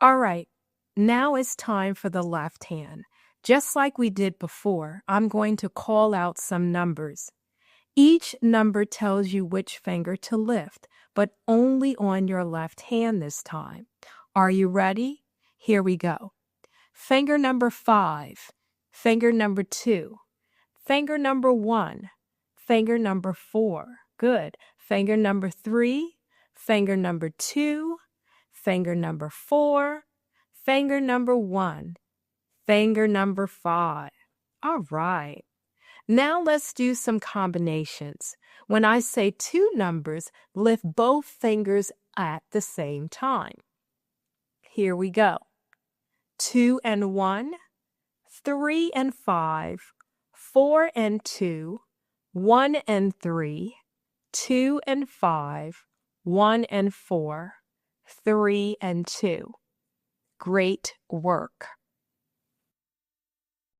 All right, now it's time for the left hand. Just like we did before, I'm going to call out some numbers. Each number tells you which finger to lift, but only on your left hand this time. Are you ready? Here we go. Finger number 5, finger number 2, finger number 1, finger number 4. Good. Finger number 3, finger number 2, finger number 4, finger number 1, finger number 5. All right. Now let's do some combinations. When I say two numbers, lift both fingers at the same time. Here we go. 2 and 1, 3 and 5, 4 and 2, 1 and 3, 2 and 5, 1 and 4, 3 and 2. Great work.